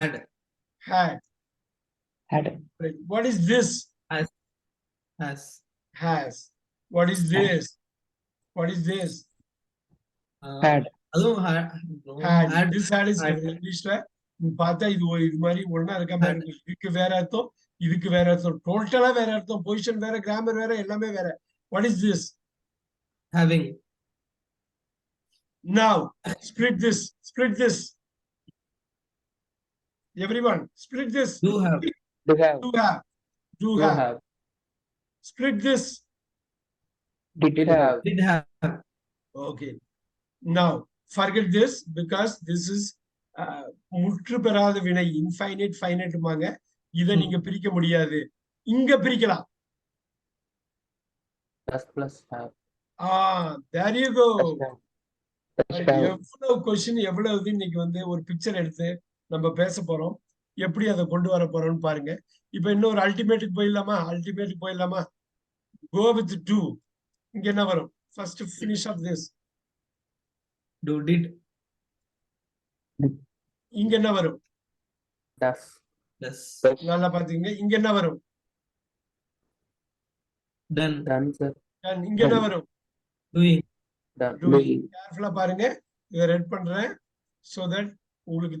Had. Had. Had. Right. What is this? Has. Has. Has. What is this? What is this? Had. அதுவும் Had. This had is Englishல பார்த்தா இது மாதிரி ஒண்ணா இருக்க மாதிரி இருக்கு. இதுக்கு வேற அர்த்தம், இதுக்கு வேற அர்த்தம், டோட்டலா வேற அர்த்தம், பொசிஷன் வேற, கிராமர் வேற, எல்லாமே வேற. What is this? having. Now split this. Split this. Everyone, split this. Do have. Do have. Do have. Do Do have. have. Split this. Did have. Did have. Okay. Now forget this because this is முற்று பெறாத வினை, infinite ஃபைனைட்மாங்க. இதை நீங்க பிரிக்க முடியாது. இங்க பிரிக்கலாம். Plus plus have. There you go. Have. எவ்வளவு கொஸ்டின், எவ்வளவு இன்னைக்கு ஒரு பிக்சர் எடுத்து நம்ம பேச போறோம், எப்படி அதை கொண்டு வர போறோம்னு பாருங்க. இப்ப இன்னொரு அல்டிமேட்டுக்கு போயிடலாமா? அல்டிமேட்டுக்கு போயிடலாமா? Go with 2. இங்க என்ன வரும்? First finish of this. Do. Did. இங்க என்ன வரும்? Does. Does. நல்லா பாத்தீங்க. இங்க என்ன வரும்? Done. Done, sir. இங்க என்ன வரும்? Doing. Done. Doing. கேர்ஃபுல்லா பாருங்க. இதை ரெட் பண்றேன் so that உங்களுக்கு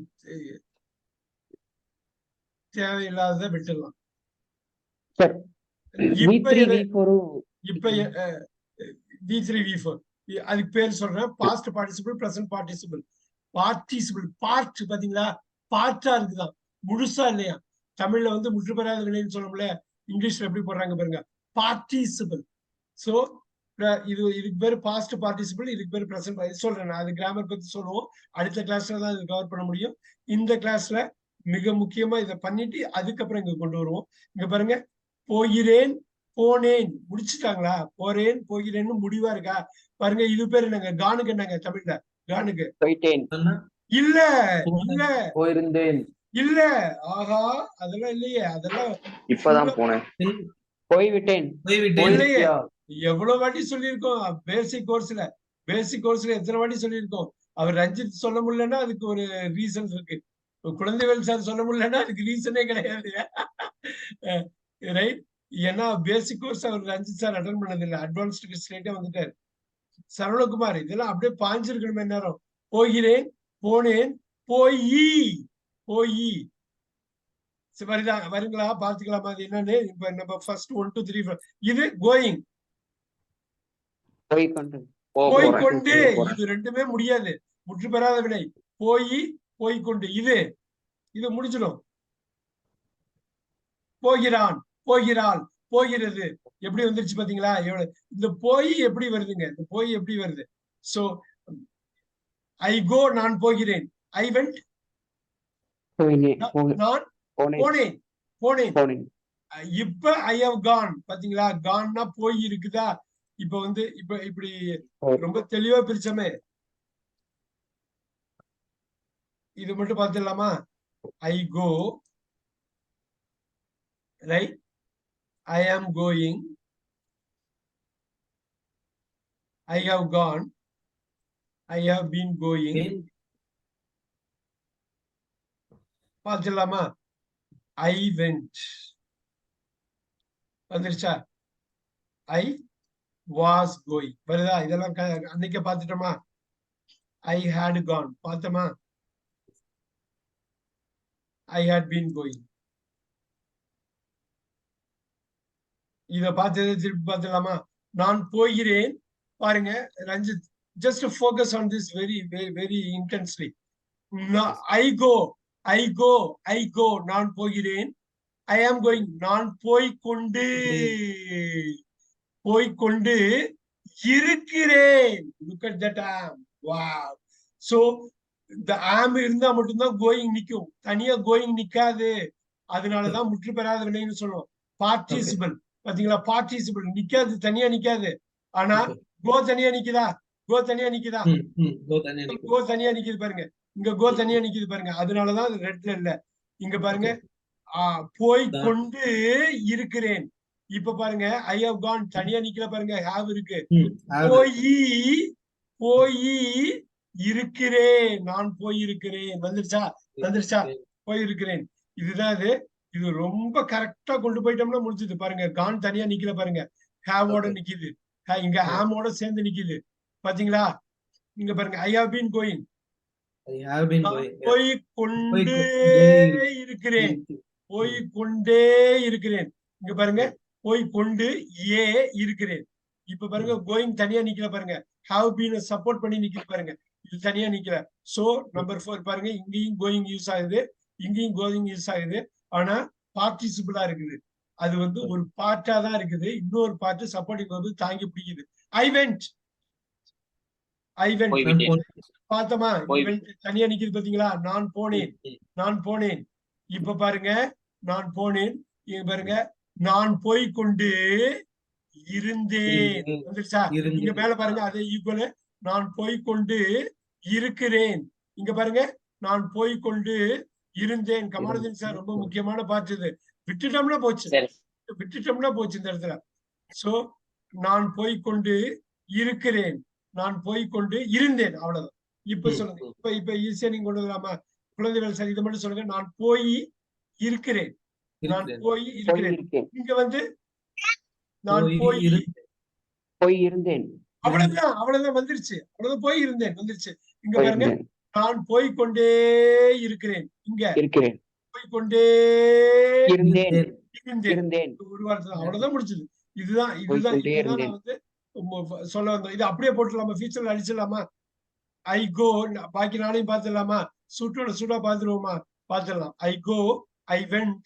தேவையில்லாததை விட்டுடலாம். Sir, V3 V4 இப்ப V3 V4 அதுக்கு பேர் சொல்றேன். Past participle, present participle. Participle part பாத்தீங்களா, பார்ட்டா இருக்குதான், முழுசா இல்லையா. தமிழ்ல முற்று பெறாத வினைன்னு சொல்லணும்ல, இங்கிலீஷ்ல எப்படி போடுறாங்க பாருங்க, பார்ட்டிசிபிள். சோ இதுக்கு பேரு பாஸ்ட் பார்ட்டிசிபிள், இதுக்கு பேரு பிரசன்ட். சொல்றேன் நான், அது கிராமர் பத்தி சொல்லுவோம். அடுத்த கிளாஸ்ல தான் இது கவர் பண்ண முடியும். இந்த கிளாஸ்ல மிக முக்கியமா இதை பண்ணிட்டு அதுக்கப்புறம் இங்க கொண்டு வருவோம். இங்க பாருங்க, போகிறேன், போனேன், முடிச்சுட்டாங்களா? போறேன், போகிறேன்னு முடிவா இருக்கா பாருங்க. இது பேரு என்னங்க? கானுக்கு என்னங்க தமிழ்ல? கானுக்கு போயிட்டேன். இல்ல இல்ல போயிருந்தேன். இல்ல. ஆஹா, அதெல்லாம் இல்லையே. அதெல்லாம் இப்பதான் போனேன். போய்விட்டேன். இல்லையே. எவ்வளவு வாட்டி சொல்லியிருக்கோம் பேசிக் கோர்ஸ்ல. பேசிக் கோர்ஸ்ல எத்தனை வாட்டி சொல்லியிருக்கோம். அவர் ரஞ்சித் சொல்ல முடியலன்னா அதுக்கு ஒரு ரீசன் இருக்கு. குழந்தைவேல் சார் சொல்ல முடியலன்னா அதுக்கு ரீசனே கிடையாது. ரைட். ஏன்னா பேசிக் கோர்ஸ் அவர் ரஞ்சித் சார் அட்டன் பண்ணது இல்லை. அட்வான்ஸ்டுக்கு ஸ்ட்ரெயிட்டா வந்துட்டாரு. சரவணகுமார் இதெல்லாம் அப்படியே பாஞ்சிருக்கணுமே நேரம். போகிறேன், போனேன், போயி, போயி. வருங்களா? பார்த்துக்கலாமா அது என்னன்னு? இப்ப நம்ம ஃபர்ஸ்ட் 1 2 3 இது கோயிங், போய்கொண்டு. இது ரெண்டுமே முடியாது, முற்று பெறாத வினை. போய், போய்கொண்டு, இது முடிச்சிடும். போகிறான், போகிறாள், போகிறது. எப்படி வந்துருச்சு பாத்தீங்களா? எவ்வளவு இந்த போய் எப்படி வருதுங்க? இந்த போய் எப்படி வருது? சோ ஐ கோ, நான் போகிறேன். ஐ வெண்ட், நான் போனேன், போனேன். இப்ப ஐ ஹவ் கான். பாத்தீங்களா? கான்னா போய் இருக்குதா? இப்ப இப்ப இப்படி ரொம்ப தெளிவா பிரிச்சமே. இது மட்டும் பார்த்துடலாமா? ஐ கோ, right. I am going. I have gone. I have been going. பார்த்துடலாமா? I went. வந்துருச்சா? I was going. வருதா? இதெல்லாம் அன்னைக்கே பார்த்துட்டோமா? I had gone. பார்த்தோமா? I had been going. இத பார்த்ததை திருப்பி பார்த்துடலாமா? நான் போகிறேன். பாருங்க Ranjith, just focus on this very very very intensely. I go, I go, I go. நான் போகிறேன். I am going. நான் போய்கொண்டு, போய்கொண்டு இருக்கிறேன். Look at that am. Wow. So the am இருந்தா மட்டும்தான் கோயிங் நிக்கும். தனியா கோயிங் நிக்காது. அதனாலதான் முற்று பெறாத வினைன்னு சொல்லுவோம். பார்ட்டிசிபிள். பாத்தீங்களா? பார்ட்டிசிபிள் நிக்காது, தனியா நிக்காது. ஆனா கோ தனியா நிக்குதா? கோ தனியா நிக்குதா? கோ தனியா நிக்குது பாருங்க. இங்க கோ தனியா நிக்குது பாருங்க. அதனாலதான் அது ரெட்ல இல்ல. இங்க பாருங்க, போய் கொண்டு இருக்கிறேன். இப்ப பாருங்க, ஐ ஹவ் கான் தனியா நிக்கல பாருங்க, ஹேவ் இருக்கு. போய் இருக்கிறேன், நான் போயிருக்கிறேன். வந்துருச்சா? வந்துருச்சா? போயிருக்கிறேன். இதுதான் இது. இது ரொம்ப கரெக்டா கொண்டு போயிட்டோம்னா முடிஞ்சது. பாருங்க கான் தனியா நிக்கல பாருங்க, ஹேவோட Okay. நிக்குது, இங்க ஆமோட சேர்ந்து நிக்குது. பாத்தீங்களா? இங்க பாருங்க, I have been going, I have been நான் going. போய் கொண்டே போய்க்கொண்டே இருக்கிறேன், இருக்கு. போய் கொண்டே இருக்கிறேன். இங்க பாருங்க, போய் கொண்டு இருக்கிறேன். இப்ப பாருங்க கோயிங் தனியா நிக்கல பாருங்க, ஹாவ் பீன் சப்போர்ட் பண்ணி நிக்குது பாருங்க, இது தனியா நிக்கல. சோ நம்பர் 4 பாருங்க, இங்கேயும் கோயிங் யூஸ் ஆகுது, இங்கேயும் கோயிங் யூஸ் ஆகுது. ஆனா பார்ட்டிசிபிளா இருக்குது. அது வந்து ஒரு பார்ட்டா தான் இருக்குது, இன்னொரு பார்ட் சப்போர்ட்டிங் வந்து தாங்கி பிடிக்குது. ஐ வெண்ட், ஐ வெண்ட் நான் போனேன். பார்த்தோமா? போய் தனியா நிக்குது பாத்தீங்களா? நான் போனேன், நான் போனேன். இப்ப பாருங்க, நான் போனேன். இங்க பாருங்க, நான் போய் கொண்டு இருந்தேன். வந்துருச்சா? இங்க மேல பாருங்க, அதே ஈக்குவல். நான் போய் கொண்டு இருக்கிறேன். இங்க பாருங்க, நான் போய் கொண்டு இருந்தேன். கமாலுதீன் சார், ரொம்ப முக்கியமான பார்ட் இது. விட்டுட்டோம்னா போச்சு, விட்டுட்டோம்னா போச்சு இந்த இடத்துல. சோ நான் போய் கொண்டு இருக்கிறேன், நான் போய் கொண்டு இருந்தேன், அவ்வளவுதான். இப்ப சொல்லுங்க, இப்ப ஈஸியா நீங்க கொண்டு வரலாமா? குழந்தைகள் சார் இதை மட்டும் சொல்லுங்க. நான் போய் இருக்கிறேன், நான் போய் இருக்கிறேன். இங்க வந்து நான் போய் இருந்தேன். அவ்வளவுதான், அவ்வளவுதான் வந்துருச்சு, அவ்வளவுதான். போய் இருந்தேன் வந்துருச்சு. இங்க பாருங்க, நான் போய் கொண்டே இருக்கிறேன், இங்க இருக்கிறேன், போய் கொண்டே இருந்தேன், இருந்தேன். ஒரு வார்த்தை, அவ்வளவுதான் முடிச்சது. இதுதான் இதுதான் இதுதான் நான் வந்து சொல்ல வந்தேன். இது அப்படியே போட்டுடலாமா? ஃபியூச்சர்ல அடிச்சிடலாமா? ஐ கோ, பாக்கி நாளையும் பார்த்துடலாமா? சுட்டோட சுடா பார்த்துருவோமா? பார்த்துடலாம். ஐ கோ, ஐ வெண்ட்.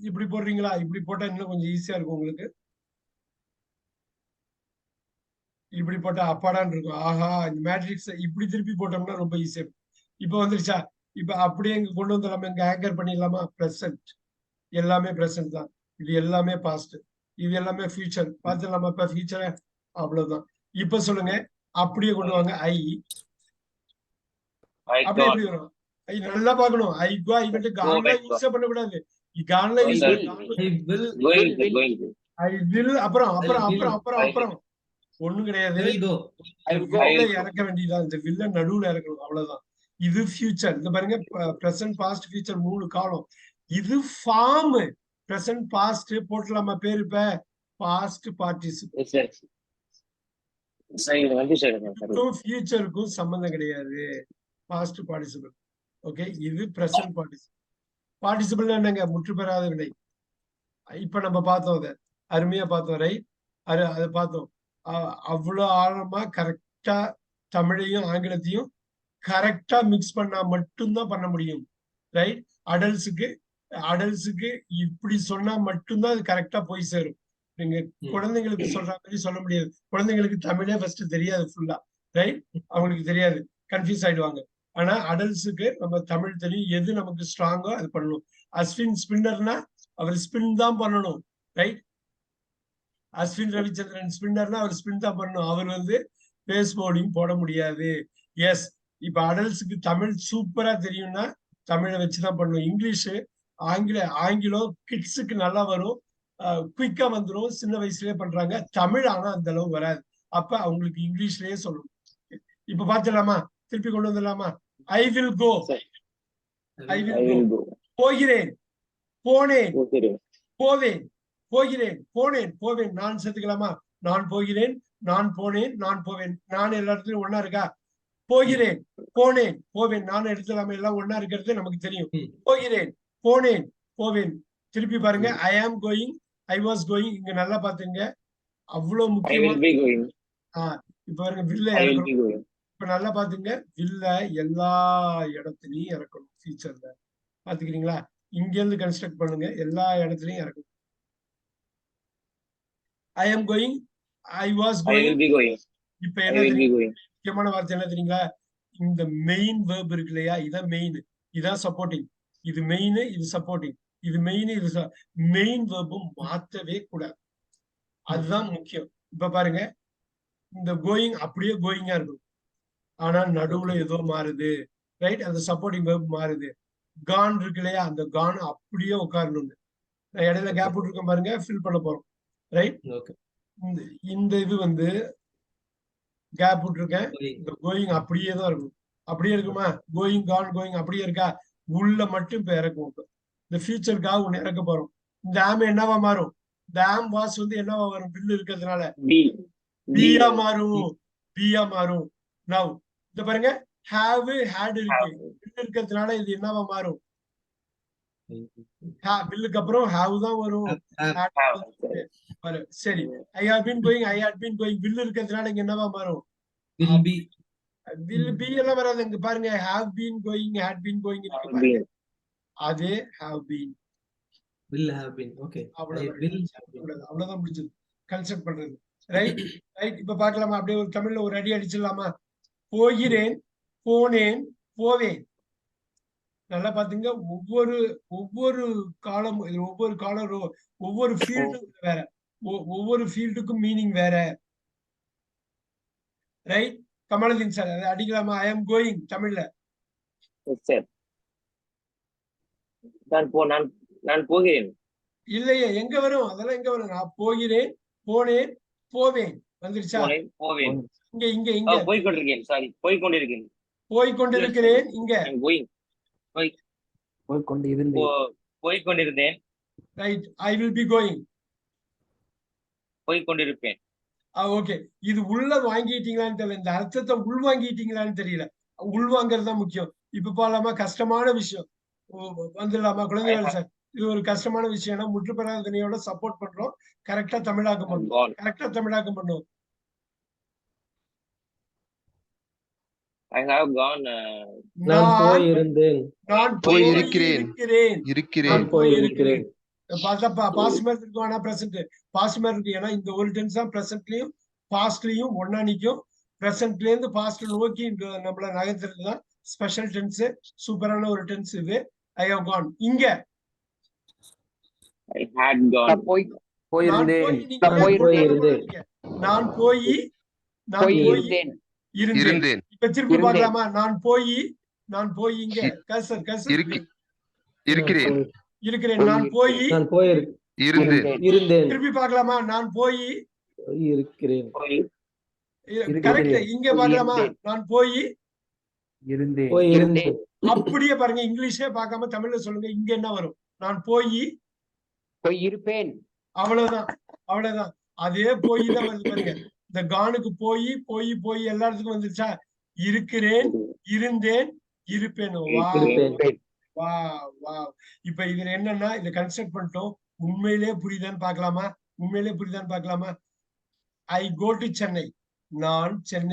இப்படி போடுறீங்களா? இப்படி போட்டா இன்னும் கொஞ்சம் ஈஸியா இருக்கும் உங்களுக்கு. இப்படி போட்டா அப்பாடான்னு இருக்கும். ஆஹா, இந்த மேட்ரிக்ஸ் இப்படி திருப்பி போட்டோம்னா ரொம்ப ஈஸியா இருக்கும். இப்ப வந்துருச்சா? இப்ப அப்படியே இங்க கொண்டு வந்துடலாமா? இங்க ஆங்கர் பண்ணிடலாமா? பிரசன்ட், எல்லாமே பிரசன்ட் தான். இது எல்லாமே பாஸ்ட், இது எல்லாமே ஃபியூச்சர். பார்த்துடலாமா? இப்ப ஃபியூச்சரை அவ்வளவுதான். இப்ப சொல்லுங்க, அப்படியே கொண்டு வாங்க. ஐ அப்படியே எப்படி வரும்? ஐ நல்லா பார்க்கணும். ஐ கோ, ஐ வெண்ட். கான்ல யூஸ் பண்ணக்கூடாது. கான்ல யூஸ் ஐ வில், அப்புறம் அப்புறம் அப்புறம் அப்புறம் அப்புறம் ஒண்ணும் கிடையாது. இறக்க வேண்டியதான், இந்த வில்ல நடுவுல இறக்கணும், அவ்வளவுதான். இது ஃபியூச்சர். இந்த பாருங்க, பிரசன்ட் பாஸ்ட் ஃபியூச்சர் 3 காலம். இது ஃபார்ம். பிரசன்ட் பாஸ்ட் போட்டலாமா பேர்? இப்ப பாஸ்ட் பார்ட்டிசிபிள். ஃபியூச்சருக்கும் சம்பந்தம் கிடையாது, பாஸ்ட் பார்ட்டிசிபிள். ஓகே, இது பிரசன்ட் பார்ட்டிசிபிள். பார்ட்டிசிபிள் என்னங்க? முற்று பெறாத வினை. இப்ப நம்ம பார்த்தோம், அதை அருமையா பார்த்தோம், ரைட்? அதை பார்த்தோம். அவ்வளவு ஆழமா கரெக்டா தமிழையும் ஆங்கிலத்தையும் கரெக்டா மிக்ஸ் பண்ணா மட்டும்தான் பண்ண முடியும், ரைட்? அடல்ட்ஸுக்கு இப்படி சொன்னா மட்டும்தான் அது கரெக்டா போய் சேரும். நீங்க குழந்தைங்களுக்கு சொல்ற மாதிரி சொல்ல முடியாது. குழந்தைங்களுக்கு தமிழே ஃபர்ஸ்ட் தெரியாது ஃபுல்லா, ரைட்? அவங்களுக்கு தெரியாது, கன்ஃபியூஸ் ஆயிடுவாங்க. ஆனா அடல்ட்ஸுக்கு நம்ம தமிழ் தெரியும், எது நமக்கு ஸ்ட்ராங்கோ அது பண்ணணும். அஸ்வின் ஸ்பின்னர்னா அவர் ஸ்பின் தான் பண்ணணும், ரைட்? அஸ்வின் ரவிச்சந்திரன் ஸ்பின்னர்னா அவர் ஸ்பின் தான் பண்ணணும். அவர் வந்து பேஸ் பவுலிங் போட முடியாது. எஸ், இப்ப அடல்ட்ஸுக்கு தமிழ் சூப்பரா தெரியும்னா தமிழை வச்சுதான் பண்ணணும். இங்கிலீஷு, ஆங்கிலம் கிட்ஸுக்கு நல்லா வரும், குயிக்கா வந்துடும், சின்ன வயசுலயே பண்றாங்க. தமிழ் ஆனா அந்த அளவு வராது. அப்ப அவங்களுக்கு இங்கிலீஷ்லயே சொல்லணும். இப்ப பாத்துடலாமா? திருப்பி கொண்டு வந்துடலாமா? I will go, I will go. போகிறேன், போனேன், போவேன், போகிறேன், போனேன், போவேன். நான் சேர்த்துக்கலாமா? நான் போகிறேன், நான் போனேன், நான் போவேன். நான் எல்லா இடத்துலயும் ஒன்னா இருக்கா? போகிறேன், போனேன், போவேன். நான் எடுத்துலாமா? எல்லாம் ஒன்னா இருக்கிறது நமக்கு தெரியும். போகிறேன், போனேன், போவேன். திருப்பி பாருங்க, ஐ am going, I was going. இங்க நல்லா பாத்துங்க, அவ்வளவு முக்கியமா. இப்ப பாருங்க, வில்ல இறக்கணும். இப்ப நல்லா பாத்துங்க, வில்ல எல்லா இடத்துலயும் இறக்கணும். ஃபியூச்சர்ல பாத்துக்கிறீங்களா? இங்க இருந்து கன்ஸ்ட்ரக்ட் பண்ணுங்க, எல்லா இடத்துலயும் இறக்கணும். ஐ am going, I was going. இப்ப என்ன முக்கியமான வார்த்தை என்ன தெரியுங்களா? இந்த மெயின் வேர்ப் இருக்கு இல்லையா, இதான் மெயின், இதான் சப்போர்ட்டிங். இது மெயின், இது சப்போர்ட்டிங். இது மெயின், இது மெயின் வேர்பும் மாற்றவே கூடாது, அதுதான் முக்கியம். இப்ப பாருங்க, இந்த கோயிங் அப்படியே கோயிங்கா இருக்கும், ஆனா நடுவுல ஏதோ மாறுது, ரைட்? அந்த சப்போர்ட்டிங் வேர்ப் மாறுது. கான் இருக்கு இல்லையா, அந்த கான் அப்படியே உட்காரணும். நான் இடையில கேப் விட்டுருக்கேன் பாருங்க, ஃபில் பண்ண போறோம், ரைட்? இந்த இது வந்து கேப் விட்டுருக்கேன். இந்த கோயிங் அப்படியே தான் இருக்கும். அப்படியே இருக்குமா? கோயிங், கான், கோயிங் அப்படியே இருக்கா? உள்ள மட்டும் இப்ப இறக்குவோம். இந்த ஃபியூச்சருக்காக ஒண்ணு இறக்க போறோம். இந்த ஆம் என்னவா மாறும்? இந்த ஆம் வாஸ் வந்து என்னவா வரும்? பில் இருக்கிறதுனால பியா மாறும். பியா மாறும். நவ் இந்த பாருங்க, ஹாவ் ஹேட் இருக்கு. பில் இருக்கிறதுனால இது என்னவா மாறும்? பில்லுக்கு அப்புறம் ஹாவ் தான் வரும். சரி, I have been going, I had been going. Will இருக்கிறதுனால இங்க என்னவா மாறும்? will be வில் பி எல்லாம் வராது. இங்க பாருங்க, have been going, had been going இருக்கு பாருங்க. அது have been. will have been. Okay. I will have been. அவ்வளவுதான் முடிஞ்சது கன்செப்ட் பண்றது. Right right. இப்ப பாக்கலாமா? அப்படியே ஒரு தமிழ்ல ஒரு அடி அடிச்சிடலாமா? போகிறேன், போனேன், போவேன். நல்லா பாத்தீங்க. ஒவ்வொரு காலம், ஒவ்வொரு காலம், ஒவ்வொரு ஃபீல்டும் வேற. ஒவ்வொரு ஃபீல்டுக்கும் மீனிங் வேற. ரைட். கமலதீன் சார் அதை அடிக்கலாமா? ஐ எம் கோயிங் தமிழ்ல. நான் போகிறேன். இல்லையே, எங்க வரும்? அதெல்லாம் எங்க வரும்? நான் போகிறேன், போனேன், போவேன். வந்துருச்சா? போவேன். இங்க இங்க இங்க போய்கொண்டிருக்கேன். சாரி, போய்கொண்டிருக்கேன். போய்கொண்டிருக்கிறேன். இங்க போய்கொண்டிருந்தேன். Right. I will be going. போய்கொண்டிருப்பேன். ஓகே. இது உள்ள வாங்கிட்டீங்களான்னு தெரியல. இந்த அர்த்தத்தை உள் வாங்கிட்டீங்களான்னு தெரியல. உள்வாங்கிறது தான் முக்கியம். இப்ப போலாமா? கஷ்டமான விஷயம் வந்துடலாமா குழந்தைகள் சார்? இது ஒரு கஷ்டமான விஷயம். முற்றுப்பெறாத துணையோட சப்போர்ட் பண்றோம். கரெக்டா தமிழாக்கம் பண்ணுவோம். கரெக்டா தமிழாக்கம் பண்ணுவோம். I have gone. நான் போயிருந்தேன். நான் போயிருக்கிறேன். பார்த்தா பாஸ்ட் மாதிரி இருக்கும். ஆனா பிரசன்ட் பாஸ்ட் மாதிரி இருக்கு. ஏன்னா இந்த ஒரு டென்ஸ் தான் பிரசன்ட்லயும் பாஸ்ட்லயும் ஒன்னா நிக்கும். பிரசன்ட்ல இருந்து பாஸ்ட் நோக்கி நம்மள நகர்த்துறது தான் ஸ்பெஷல் டென்ஸ். சூப்பரான ஒரு டென்ஸ் இது. I have gone. இங்க I had gone. நான் போய் இருந்தேன். இப்ப திருப்பி பார்க்கலாமா? நான் போய் இங்க கசர் இருக்கிறேன். நான் போய் இருந்தேன். திருப்பி பார்க்கலாமா? நான் போய் இருக்கிறேன். கரெக்ட். இங்க பார்க்கலாமா? நான் போய் இருந்தேன். அப்படியே பாருங்க. இங்கிலீஷே பார்க்காம தமிழ்ல சொல்லுங்க. இங்க என்ன வரும்? நான் போய் இருப்பேன். அவ்வளவுதான். அதே போய் தான் வருது பாருங்க. இந்த கானுக்கு போய் எல்லா இடத்துக்கும் வந்துருச்சா? இருக்கிறேன், இருந்தேன், இருப்பேன். வா. இப்ப இதுல என்னன்னா, இத கன்ஸ்ட்ரக்ட் பண்ணிட்டோம். உண்மையிலே புரியுதான்னு பார்க்கலாமா? ஐ கோ டு சென்னை. நான் சென்னை